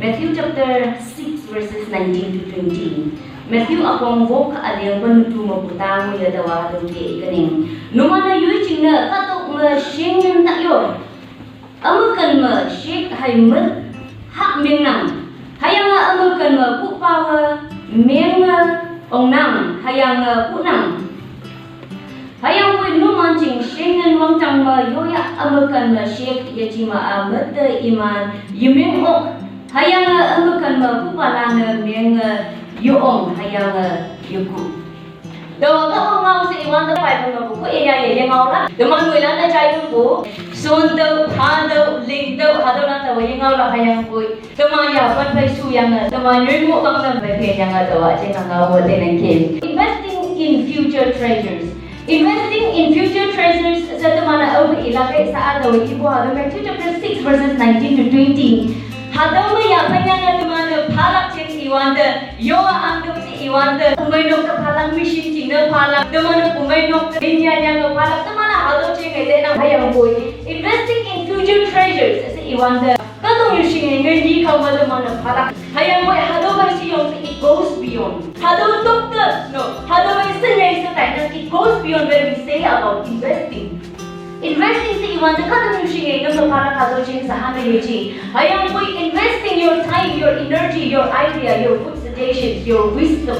Matthew chapter 6 verses 19 to 20. Matthew akong vok aliang panutu maputang ya dawa doke ikaning. Numana yui chingna katok ma shingen takyo. Amukan ma shik haimat hak mengnam. Hayang amukan ma pupawa menga ongnam hayang punam. Hayang wei numan ching shingen wang tang ma yoya amukan ma shik yajima amat iman yimeng ok. Hayang amukan ma pupalana menga Yoong hayang yuku. Dawa ka ngau si iwan ta pai pun ko iya ye ngau la. Deman noi la na chai ko. Son do ha do ling do ha do na ta ye ngau la hayang ko. Dema ya ban pai su yang na. Dema nyui mo bang na bai phe yang dawa che ngau wo te nan ke. Investing in future treasures. Investing in future treasures sa demana over ilagay sa adaw ibo ha. Matthew chapter 6 verses 19 to 20. Hadam ya payang demana phalak chen iwanda yo angdom si iwanda umay nok ta phalang mission chingna phalak demana umay nok dinya yang phalak demana hado chen ngai na hayang boy investing in future treasures si iwanda kadong yushing ngai ni khawma demana phalak hayang boy hado ba si yong it goes beyond hado doctor no hado ba sinai sa tai it goes beyond where we say about investing. Investing sa iwan sa kadang yushing ng para kadoching sa hana yuchi. Hayang boy investing your time, your energy, your idea, your good suggestions, your wisdom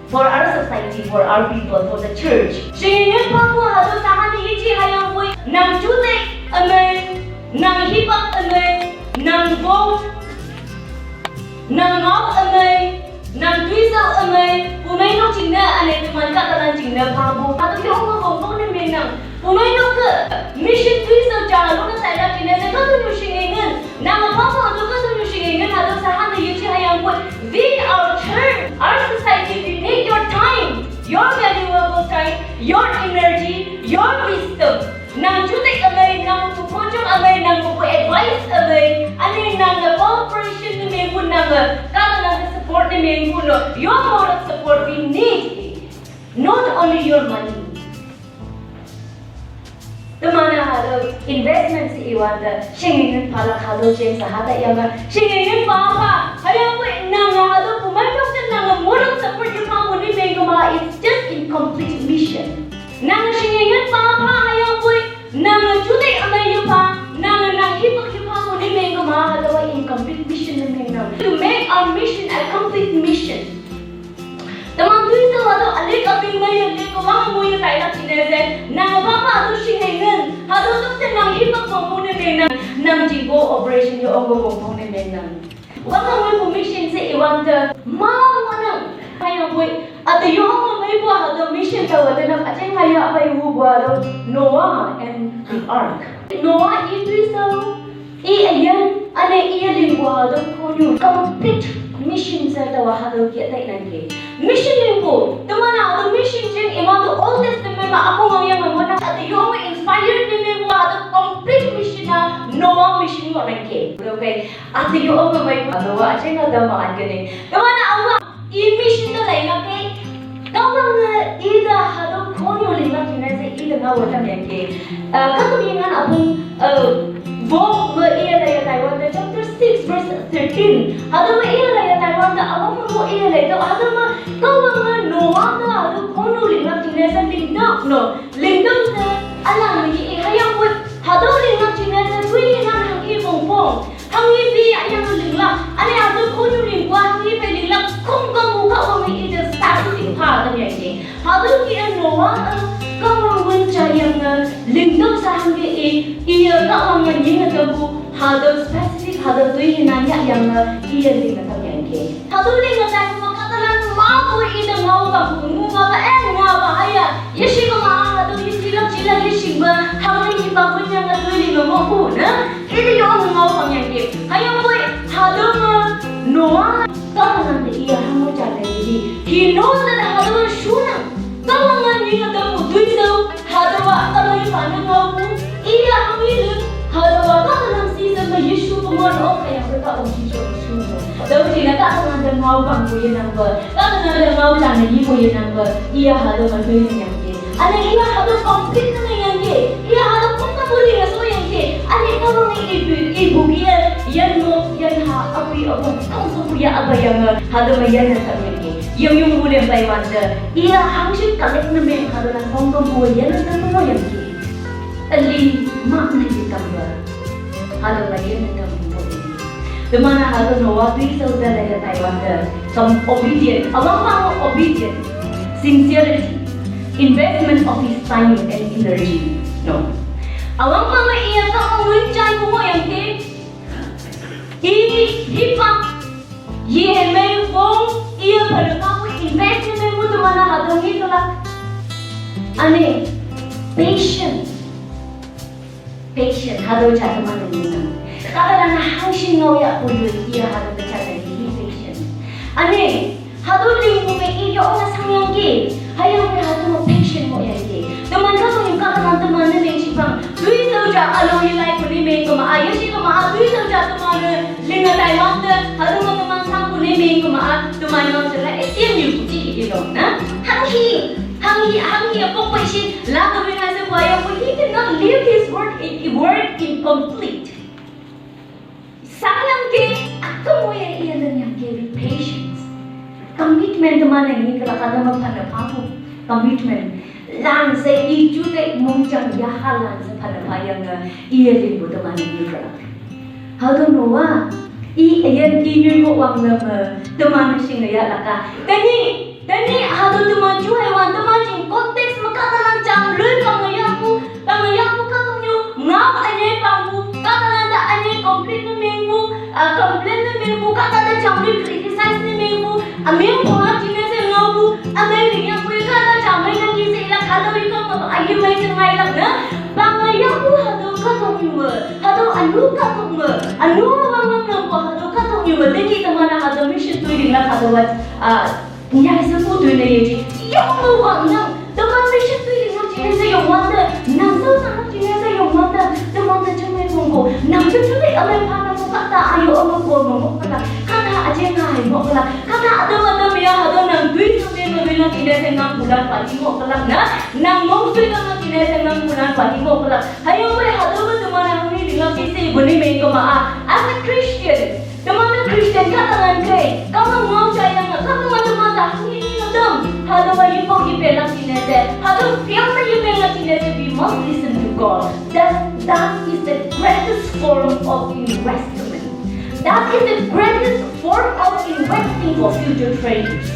for our society, for our people, for the church. Shingin pa po hado sa hana yuchi hayang boy nang chute amay, nang hipak amay, nang vote, nang ngop amay, nang twisaw amay, pumaynok chingna anay tuman katalan chingna pa po. Kato yung mga bongkong ni Menang. Pumainok ka mission twisaw jalo na sa ila kinese kato yung shingingen na mapapa ito kato yung shingingen hado sa hana yuchi hayang po we our church, our society, we need your time, your valuable time, your energy, your wisdom nang jutik amay, nang pupunjong amay, nang pupu advice amay ani nang cooperation ni Mengpo nang kato nang support ni Mengpo no your moral support we need not only your money. Demana hado investment si iwan da shingin pala hado chen sa hada yang shingin papa hayang po nang hado pumayok din nang moral support yung mga ni Mengpo it's just incomplete mission nang shingin papa hayang po nang chute amay yung pa nang hipak yung mga ni Mengpo hado ay incomplete mission ni Mengpo to make our mission a complete mission. Tamang tuwi sa hado alik abing mayon ni ko mga mo yung tayo kinese nang papa hado shingin hado tukse nang hipak komponen nang jigo operation yung ongo komponen nang wala mo mission sa iwan ta mawanang hayang boy at yung ongo may po hado mission ka wala nang ateng haya abay hubo Noah and the ark Noah ituwi sa ayan ane iya linggo hado konyo complete mission sa tawa hado kiya tayo nangke mission linggo tumana hado mission jeng iwan to Old Testament ma ako ngayang mga at yung inspired ni Mengpo hado complete mission na Noah mission mo nangke okay at yung may pagawa siya nga damaan ganing tumana awa i-mission na lang okay kapag ida hado konyo lima kinasa ida nga wala nangke katulingan akong Vogue mo iya laya Taiwan da chapter 6 verse 13. Hado mo iya laya Taiwan da awang mo iya laya da hado mo kawang Noah da hado kono lingap chinesa lingdok no lingdok sa alam ni hayang mo hado lingap chinesa tui na hangi pongpong hangi bi ayang linglap ani hado kono lingwa hangi bi linglap kung kamuka mo may ida start lingpa da yang hado ki Noah kawang wencha yang lingdok sa hangi iya kawang yang dabu hado specific hado tui hinanya yang iya linga tamyangke hado linga tayo makatalan mapo ida ngau ba kungu ba ngaba haya yeshi ko ma hado yisila chila yeshi ba hangi ba kunya nga tui linga mo po na ida yung ngau tamyangke haya boy hado Noah kawang iya hamu jale di he knows that hado shuna kawang nga dabu tui so hado wa kalay panang iya hamil hado ka season ma Yesu pumon o kaya ka o Yesu daw sila ka ang ngau bang ko yan ang ka ngau tan ni ko yan ang iya hado man ko yan ke ane iya hado complete na yan ke iya hado kung ka muli na so yan ke ane ka mga ibu yan mo yan ha Awi abang kau punya apa yang hado mayan na kami yung mulai by wonder iya hangsi kalek na may hado lang kong buaya na tamo yang ki ali mak na ditambah hado mayan na kami buaya di mana hado no waktu saudara ya Taiwan some obedient abang mau obedient sincerity investment of his time and energy no abang mga iya ka ang winchay mo yang ki Hipak ye may wong iya pada kamu invest in mo tu mana hadong itu lah ane patient hadong chat mana ni kalau na hangsin ngau ya pun iya hadong chat lagi patient ane hadong ling mo may iyo na sangyang ki hayang may hadong patient mo ya ki teman ka yung kakanan teman na may sibang duit saja kalau yung life ni may kumaayos si kumaayos duit saja teman Linga Taiwan haru mga sang puni may kumaa tumanong sila iyan yung puti ilo na hanghi apok pa isin lago rin sa buhay but he did not leave his work incomplete sayang ke ako mo yan iyan na niyang with patience commitment naman ang hindi kalakada magpanapapo commitment lang sa ijute mong siyang yahalan sa panapayang iyan din mo naman ang hindi kalakada hado noa iyan kinyo mo wang nama teman singaya laka tani hado teman juai wan teman sing konteks makatalan jang lui pangayaku katong nyo ngap anye pangku katalan da anye complain na minggu katalan jang lui criticize na minggu aming mga chinese ngabu amay ringya kuy kata jang may nang gisa ilang hado ikaw ayo may sangay lang na pangayaku hado katong nyo hado anu orang nang hado katong nyo dengi tamana hado mission tuiring lang hado wat punya sesuatu tu ni yang luang nang teman mission tuiring nang chinese yung wanda nang so nang chinese yung wanda teman chinese monggo nang cuci alai pana mo kata ayo amang mo kata aja ngai mo kata ada ya hado nang duit sampai bilang chinese nang bulan pagi mo nang mo nang chinese nang bulan pagi mo hayo we hado teman ang ni lang kasi buni may kumaa as a Christian teman Christian katangan kay kamu mau sayang kamu mata ini ngadam hado ba yung ipelang chinese hado feel na ipelang chinese we must listen to God that is the greatest form of investment that is the greatest form of investing for future traders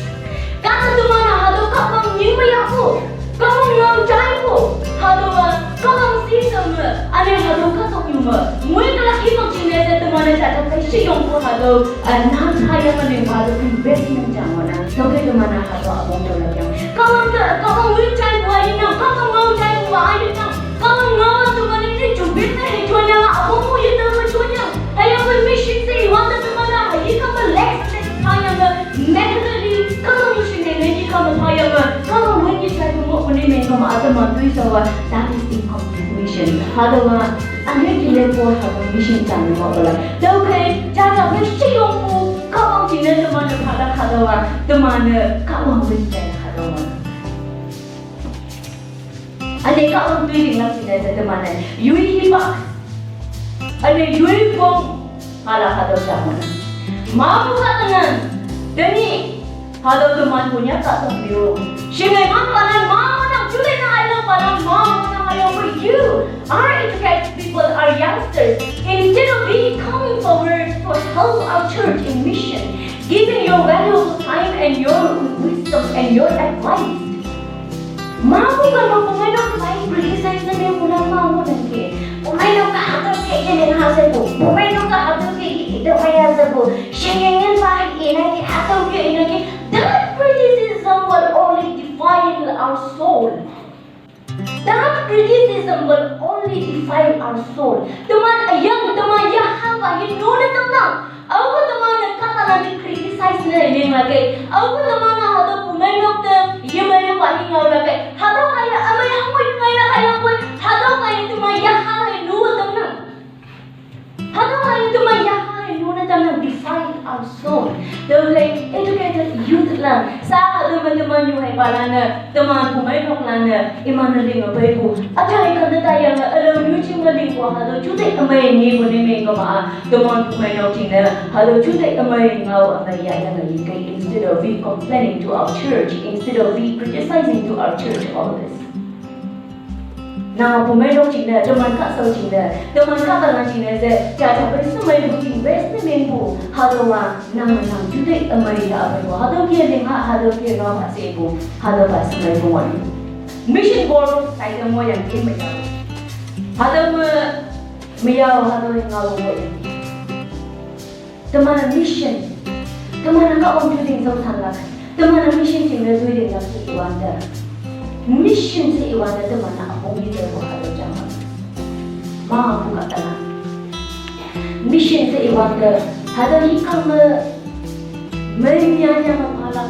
kata teman hado kapang nimay ako kapang ngajay ko hado ba kapang season ane hado katong yung muli kalaki pang chinese teman sa kasi yung ko hado nan kaya man yung hado investment dyan mo na okay teman hado abong dola yang kapang winchay buhay na kapang ngajay buhay na kapang ngawan teman ini jubit na hito niya abong mo yun na hito niya kaya ko mission sa iwan na teman na hayi ka ma-lex kaya nga mentally kapang yung sinene ka ma-kaya nga kapang winchay mo kung may kamaata mandoy sa that is incomplete mission hado nga ang hindi po habang mission dyan mo pala okay jaga mission yung po kapang sinene teman na hadawa teman na kapang winchay hadawa ane kapang tuwing lang sinene teman na yui hipak ane yui pong hadaw siya mo na maapu katangan dani hadaw teman punya katang biyo siya nga panan mama nang julit na ayaw panan mama nang ayaw for you our educated people are youngsters instead of really coming forward to help our church in mission giving your valuable time and your wisdom and your advice mama ka magpumayang kahit criticize na niya mula mama nang kaya pumayang ka hatol kaya yan ang hasa ko pumayang ka hatol kaya ito ay hasa ko siya ngayon bahag inay hatol kaya inay that criticism will only defile our soul. That criticism will only defile our soul. Teman ayang, teman yaha kahit nuna teman. Ako teman nagkatalan ni criticize na rin lagi. Ako teman na hado pumayok na yung pahingaw lagi. Hado kaya amay hamoy ngay na kaya ko. Hado kaya teman yaha kahit nuna teman. Hado kaya teman yaha kahit nuna teman defile our soul. They educated youth lang. Sa teman-teman you hai palana, teman pumai nok lana, iman ling abai bu. Ajai kan tayo nga alam you ching ling ko hado chute amai ni mo ni me ko ma. Teman pumai nok ching na hado chute amai ngau amai ya yang ngi kai instead of we complaining to our church, instead of we criticizing to our church all this. Now, pumai nok ching na teman ka so ching na, teman ka ta ching na se ja bai samai bu invest men bu hado wa nang chute amai ya abai ko hado ke ling ha hado ke no ma se bu hado ba samai bu wan. Mission board sai mo yang ke mai ya. Hado me ya hado ngau mo ya. Teman mission. Teman ka om tu ding so san la. Teman mission ching na zui ding la se iwan da. Mission se iwan da teman apong ni de ko hado jama. Ma bu ka ta. Mission se iwan da hado hi kam me nya nya ma phala.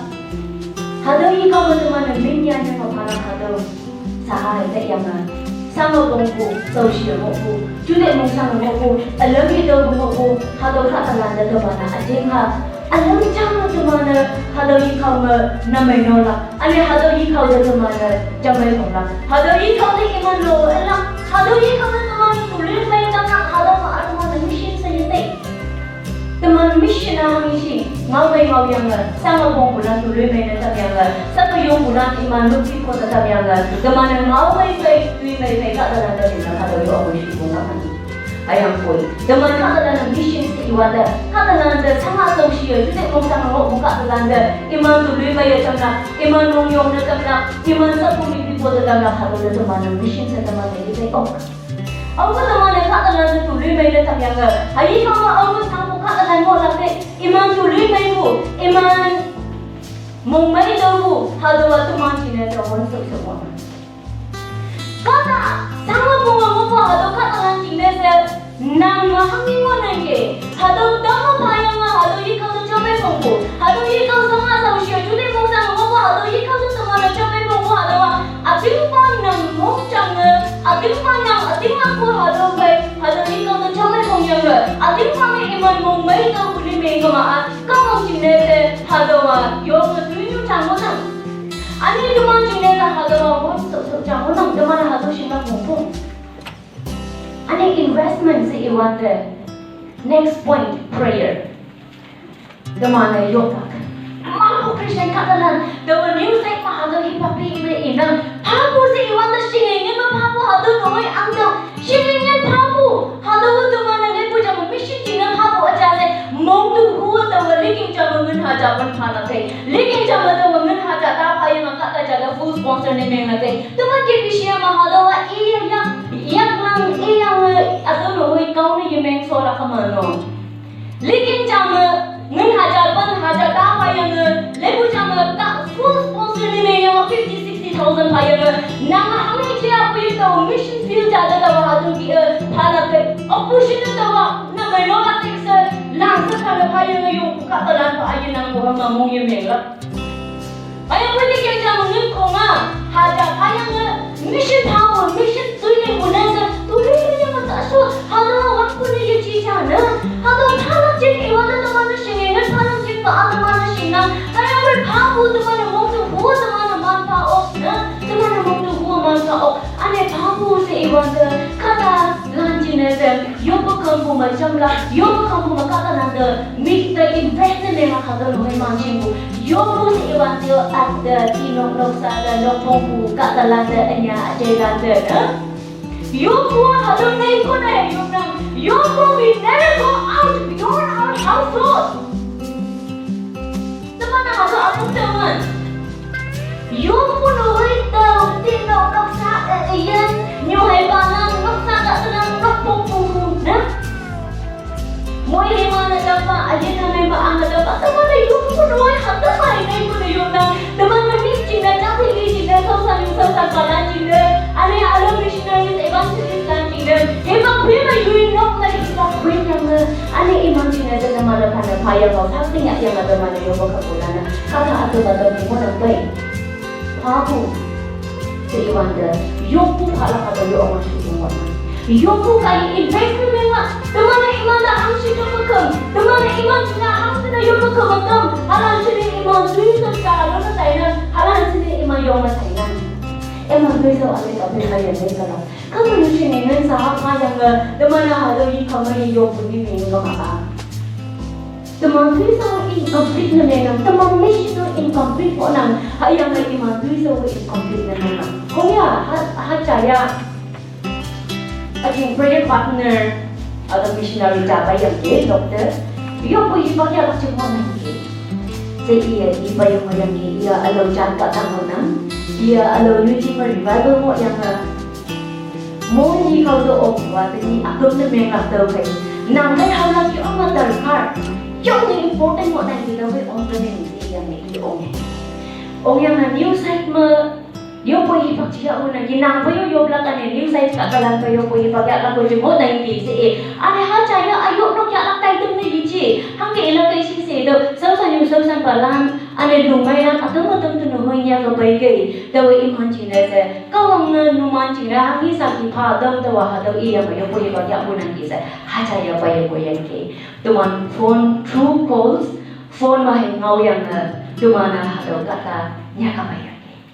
Hado hi kam teman me nya nya ma phala hado sahai te yang sama bongku social bongku jude mong sama bongku alam itu bongku hado ka talanda to bana ajeng ha alam jama to mana hado hi kam namai nola ane hado hi kau de mana jamai bongla hado hi kau de iman lo alam hado hi kam teman tulis mai tak hado ma arma mission sayete teman mission misi ngau yang sama bong bulan dulu main tetap yang satu yung bulan iman lupi ko tetap yang teman ngau mai kat dalam dari kata yo aku isi bunga ayam koi teman kat dalam mission si iwada kat dalam sangat sosial tu tak mungkin ngau buka dalam iman dulu mai macam iman mong yung tetap iman satu minggu ko dalam hal teman mission sa teman ini saya kok aku teman kat dalam dulu mai tetap yang hari kamu aku katakan mo lagi iman tuloy may bu iman mong may daw bu hado wa tumansin na daw sa mo kata sama po mo po hado katakan sinese nang mahangin mo nangke hado damo tayo nga hado ikaw sa chome po hado ikaw sa nga sa usyo jude mo sa mo po hado ikaw sa mga chome po hado wa ating pa nang mo chang ating pa nang ating ako hado kay hado ikaw sa chome po yang ating pa iman mong may daw uli may kamaan kamang sinete hadawa yung tuyong chango nang ano yung duman sinete hadawa mo so chango nang duman na hado siya mo ano yung investment sa iwan next point prayer duman na yung mga Christian katalan daw new site pa hado hipapi inang papo sa iwan na singingin mo papo hado doy ang daw singingin papo hado duman na ngay po dyan mission jinang papo ajale mong tu huwa daw liking jama ngan haja pan phana te liking jama daw ngan haja ta phai ma kata jaga full sponsor ne meng na te tuman ke bishya ma hado wa yak lang iyang ado no hoi kaw ne yemeng so la kamano liking jama ngan haja pan haja ta phai yang lebu jama ta full sponsor ne meng 50-60,000 phai yang nang hame chia pi daw mission field jaga daw hado ki phala te operation daw na mai no la te lang sa pala kaya ngayon katalan pa ayun ang buhang mamong yemeng la ayun pwede kayo dyan mungin ko nga hada kaya nga mission power mission tuloy mo na sa tuloy na niya mataso hada wak ko na yung chicha na hada palang jing iwan na naman na siya ngayon palang jing pa ang naman na siya na kaya may papo naman na mong tubuha naman na manpaok na naman na mong tubuha manpaok ane papo sa iwan na kata lanjinese yopo kampo macam la yopo kampo makata nanda meet the investment yang ada loh mancing bu yopo si iwan tio ada tinong nok sada nok pongku kata landa enya aja landa na yopo ada naik ko na yopo we never go out beyond our household teman ada apa teman yopo no ita tinong nok sada iyan nyuhai banang nok sada senang nok pongku na Moy lima na dapat, ayun na may maangat dapat. Tama na yung punoy, hata maingay ko na yun na. Tama na mission na, nakili sila sa yung sa kalanjin na. Ano yung alam missionaries, evangelist lanjin na. Ibang prima yun, nok na ibang prima na. Ano yung imagine na dyan na malapan na payang mo. Sabi nga yung nadaman na yung magkapulan na. Kata ato ba daw mo na bay? Papo. Sa iwan na, yung po pala ka daw yung masyudong waman. Yopo kay investment nga. Tama na iman na ang siya makam. Tama na iman na ang tuy sao anh tapi kaya ni kalau kamu nusi dengan sahapa yang demana hado i kamai yo puni menga maka teman tuy sao incomplete na menang teman mission incomplete po nang hayang na iman tuy sao incomplete na menang kuya hachaya ating prayer partner atau missionary jaba yang ke doktor yo po ipakya ka cuma nang ke iya iba yang iya alo jangka tahunan iya alo nuci revival mo yang mo ni kau do okwa tadi aku tu memang tahu kai nang kai hal lagi orang terkar yang ni important mo nang kita we on the yang ni ong yang new site mo yo po ipak siya una ginang po yo belakang ni new site katalan po yo po ipak ya ko mo nang di si ane ha chaya ayo no kya lang tai tum ni ji hang ke la kai si se do so san balan ane lumai yang atau tu nu honya ko bai ge dawe iman chin le se kawang nu man chin ra hang sa ki pha dam to ha do iya ma yo po ipak ya una ki se ha chaya pa yo ko yan ke tuman phone through calls phone ma he ngau yang tumana ha do kata nya ka bai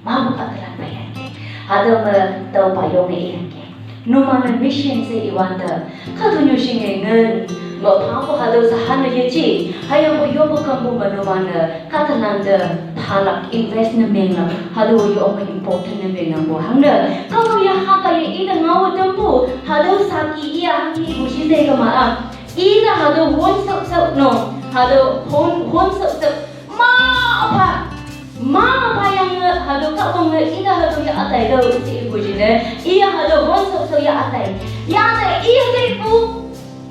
mau katalan bayan ke ada tahu payung ni ke numana mission se iwanda katunyo singen mo phapo hado sahana yechi hayang bo yobo kambu manumana katalan de thalak investment menga hado yo ma important na menga bo hangda kamu ya ha ka ye ida ngawo tempu hado saki iya hangi bushi de ka ma ida hado won so no hado hon so ma apa ma apa yang hado ka bang ida hado ya atai do si ibu jine iya hado hon so ya atai iya dei pu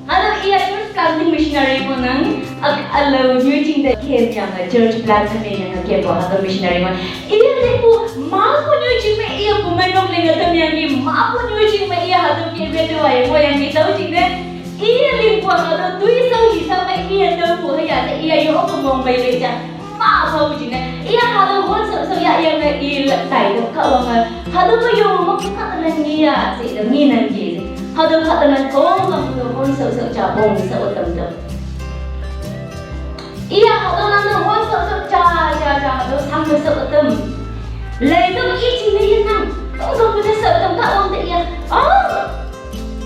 hado iya church planting missionary mo nang alo using the camp yang church planting yang camp hado missionary mo iya dei pu ma ko using me iya pu menok lenga tam yang ni ma ko using me iya hado ke bedo ay mo yang ni tau jine iya limpo hado tui so hisap me iya do pu ya iya yo ko mong bai le ja ma sao jine iya hado hon so ya yang il tai do ka wang hado ko yo mo ka talan ni ya si da ni nan ji hado ka talan ko ngam do hon so cha bong so tam tam iya hado nan do hon so cha hado sam so tam le do i chi ni nang tong so bu so tam ka wang de ya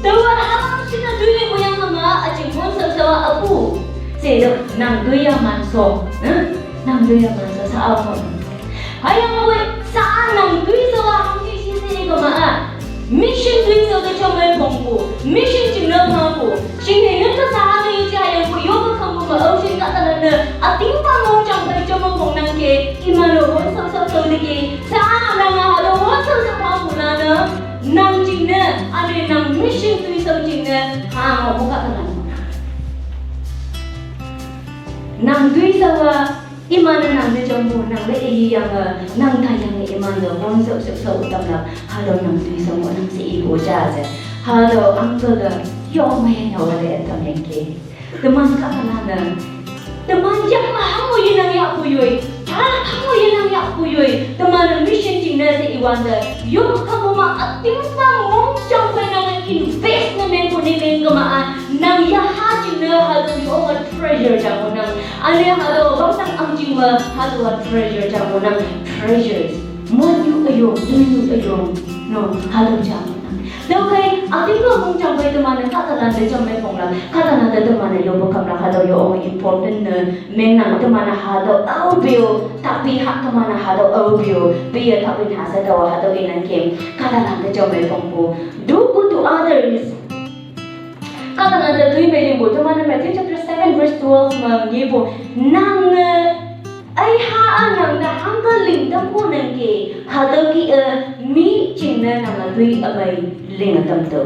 do wa ha si na du ni mo yang ma a chi hon so apu si do nang du ya man so nang dui ya man sa apa hayang mo saan nang dui so ang ji si se ko ma mission dui so de chom mai phong ko mission jing na ma ko shin ne na sa ha ni ji hayang ko yo ko kham ko au shin ka ta na a ting pa ngong chang bai chom phong nang ke imalo ho so de ke sa nang ha do ho so pa ko na na nang jing na ane nang mission dui so jing na ha mo ka ta na nang dui so imana nang de jombo nang le e yang nang ta yang e man do hon so tam la halo nang tui so mo nang si i bo ja je halo uncle da yo me no le tam yang ke teman ka na na teman yang ma ha mo yin nang ya ku yoi ha mo yin nang ya ku yoi teman mission jing na se i wan da yo ka mo ma ating pa mong chang pa nang invest na men ko ni men ko ma nang ya ha jing na halo yo ma treasure ja mo nang ane halo bang sang ang jing ma halo treasure ja mo nang treasures mo yu ayo no halo ja mo nang do kai ating ko mong chang bai teman ka ta lan de chom mai phong la ka ta na de teman yo bo kam la halo yo important na men nang teman halo au bio tapi ha teman halo au bio bi ya ta bin ha sa do halo in kem ka ta lan de chom mai phong ko do good to others kata nada dui meling bo teman Matthew chapter 7 verse 12 mengibu nang ai ha nang da hangga ling tam ko nang ke hado ki mi ching na nang dui amai ling tam to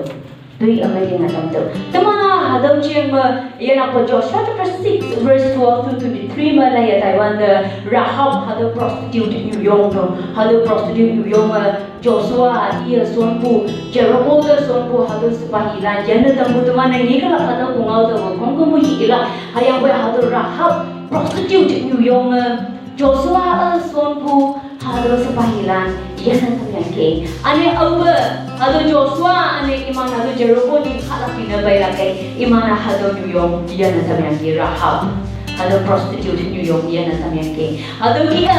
dui amai ling tam to teman hado ching yana ko Joshua chapter 6 verse 12 to 23 ma la ya Taiwan the Rahab hado prostitute New York no hado prostitute New York Joshua dia suanpu Jericho the suanpu hado sipahi la jana tambu teman ni kala hado kungau to kong ko mo ila hayang ba hado Rahab prostitute New York Joshua suanpu hado sipahi la yana tamyan ke ane awa hado Joshua ane iman hado Jericho ni kala pina bai la kai iman hado New York yana tamyan ke Rahab hado prostitute New York yana tamyan ke hado kia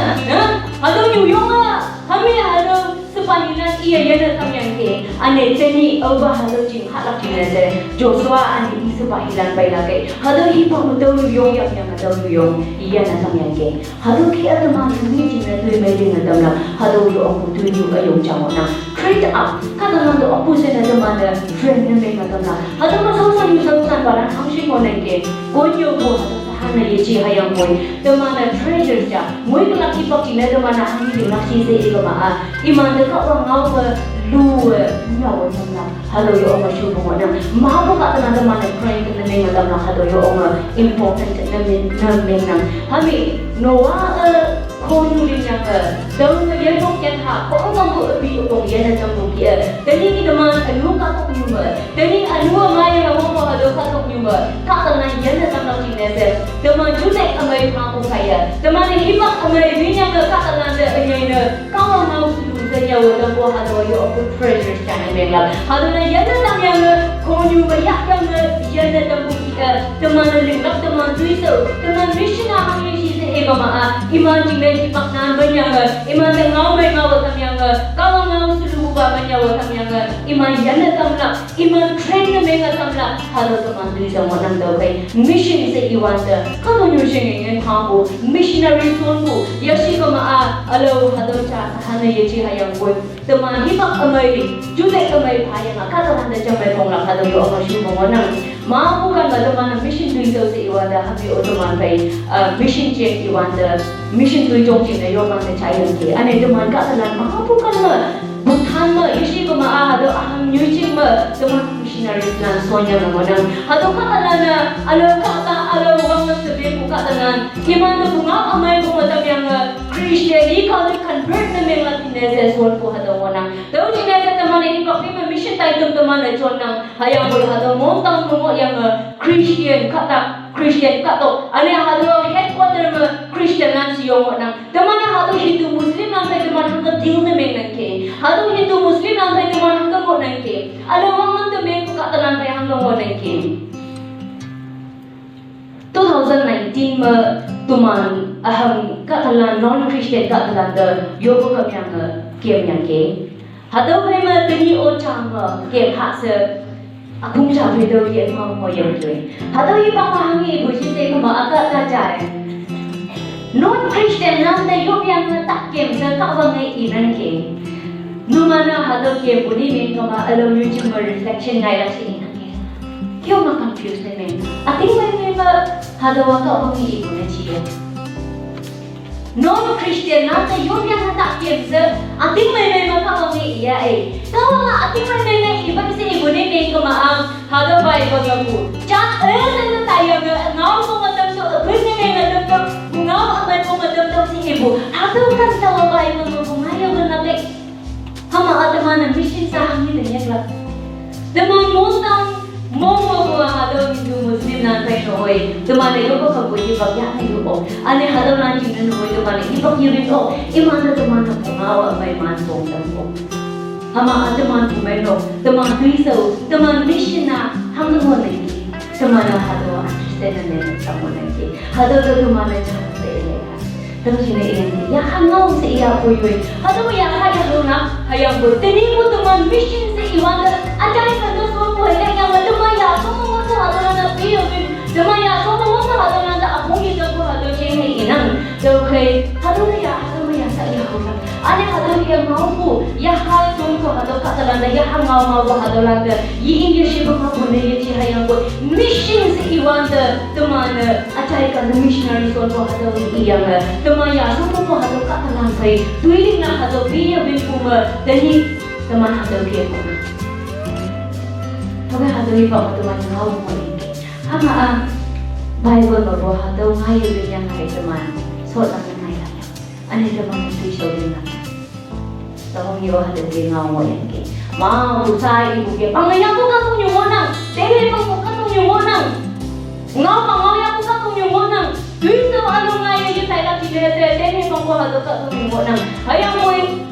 hado New York kami hado pahilan iya yana samyang ke ane teni over hado jing halak kinese Joshua ani isu pahilan bailage hado hi pamudo yong yang hado yong iya na samyang ke hado ki adama ni jingna tui mai ding adamna hado yo aku tui yu ayong jamona trade up kadang do opposite adama na friend na mai adamna hado ma sausan baran hamshi monai ke konyo ko hado hana yechi hayang boy demana treasures ja moi ka laki pak ina demana hangi ding nasi se ega ma iman de ka orang ngau ba lu nyaw samna halo yo ma shu mo na ma bo ka na demana praying in the name of Allah halo yo ma important na men na hami noa konyu rin yang dong ye dong yan ha ko ngam bu bi ko ye na jam bu ki tani ki deman anu ka tok nyu ma tani anu ma ya wo mo halo ka tok nyu ma ka ta na ye na tam na ki ne se deman ju ne amai pa ko ka ya deman hi pa amai bi nya ka ta na de ye ne ka ma ma su lu se ya wo da bo halo yo ko treasure cha ne me la halo na ye na tam yang konyu ba ya yang ye na tam bu ki deman ling lak deman tu so deman mission a ha ye shi se e ba ma iman ji me di paknan banyang iman te ngau me ngau tamyang kawang ngau sulu ba banyang tamyang iman yan tamla iman train me nga tamla halo to man dui sa monang daw kay mission sa iwan ta kamo nyu shingin hambo missionary son bu yashi ko ma alo hado cha hana ye chi hayang boy to man hi pak amai ju te amai phaya nga ka ta han da jam me phong la hado yo ma shu mo monang ma bu kan ba to man mission dui sa iwan da happy otoman pai mission check iwan da mission tu jong jing yo ma se chai yang ke ane deman ka talan ma bu kan ma buthan ma ishi ko ma hado aham nyu ching ma deman missionary plan sonya na monang hado ka talan alo ka ta alo wang na sabi ko ka talan himan na bunga amay ko matam yang Christian ka na convert na me la tinese son ko hado monang daw tinese taman ni pa ma mission tai tum taman na chon nang hayang ko hado mo tang mo yang Christian ka ta Christian ka to ane hado headquarter ma Christian nan siyo mo nang damana hado Hindu Muslim nan tay daman hanggang deal na men nang ke hado Hindu Muslim nan tay daman hanggang mo nang ke alawang nan damen ko katanan tay hanggang mo nang ke 2019 ma tuman aham katalan non-Christian katalan da yogo kamyang kem yang ke hado bay ma tani o chang kem ha se akung cha phe do ye ma mo yong tue hado yi pa ma hangi bu shi se ko ma aka ta jai non-Christian nan da yob yang tak kem se ka wa ngai inan ke numana hado kem buni men ko ma alo yu chim reflection ngai la si inan ke kyo ma confused ne men ating mai ma hado wa ka wa ngai ibu na chi non-Christian nan da yob yang tak kem se ating mai ma ka wa ngai ya kawa nga ating mai ngai iba si ibu ne men ko ma ang hado bai ko ngaku chat sa tayo ngau ko matam to bini men ngadam ngau aman ko madam daw si ibu hado kan tawa bai ko ngayo na be hama atama na mission sa hangin niya klap demang mostang momo ko hado Hindu Muslim na kay hoy demang yo ko ka buyi ba ya na yo ane hado na jing na hoy demang ibak yurin imana demang na ngawa may man bong dam ko hama atama ko may no demang riso demang mission na hanggang mo na demang na hado understand na nila sa mo na ki hado do demang na sa ile terus ini ya hangau se iya poyoi hado ya kaya luna hayang bo teni mo demang mission se iwan ajai ka do so ko ile yang demang ya so mo so hado na piyo demang ya so mo so hado na da apong ito ko hado chen ni inang so kay hado ya sa iya ko ane hado ya mau bu ya ha so ko hado ka talanda ya hangau mau hado landa yi English ba ko ne ye chi hayang bo mission se iwan demang ajai ka missionary so ko hado iyang teman ya so ko hado ka talan kai tuiling na hado biya bin kuma dani teman hado ke ko toga hado ni pa teman ngau mo ni hama Bible ba bo hado ngai bin yang ngai teman so ta ngai la ane teman tu so bin na tawang yo hado ke ngau mo yang ke ma bu sai ibu ke pangaya ko ka tung yung monang dele pa ko ka tung yung monang ngau pangaya ko ka tung yung monang tuiso ano ngai ye tai la dene pang ko hado ka tung mo nang hayang mo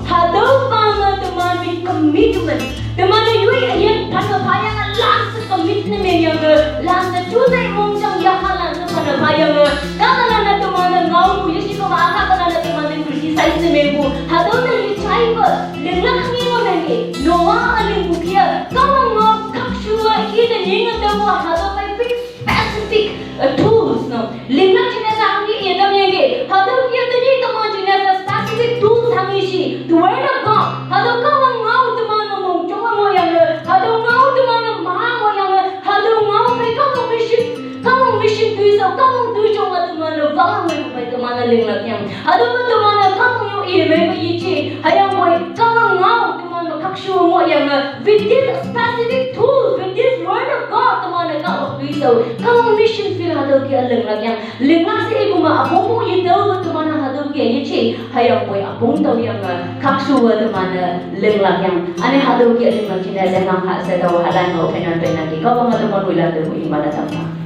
hado pa ma teman with commitment teman yu ye tan ka phaya nga last commitment me yang last chu dai mong jang ya halan sa kana phaya nga ka na na teman ngau ku ye si ko ma ka na teman criticize me bu hado na ye chai ba lengla tumana linglak yang adu ba tumana kang yu ilme ba yichi hayang boy kang ngau tumana kakshu mo yang with this specific tool with this word of God tumana ka piso kang mission feel hadu ki linglak yang linglak se ibu ma abu yidau tumana hadu ki yichi hayang boy abung tau yang kakshu wa tumana linglak yang ane hadu ki linglak china jangang ha se daw hadan ho penan penaki ka ba ma tumana ulan de mo imana tamma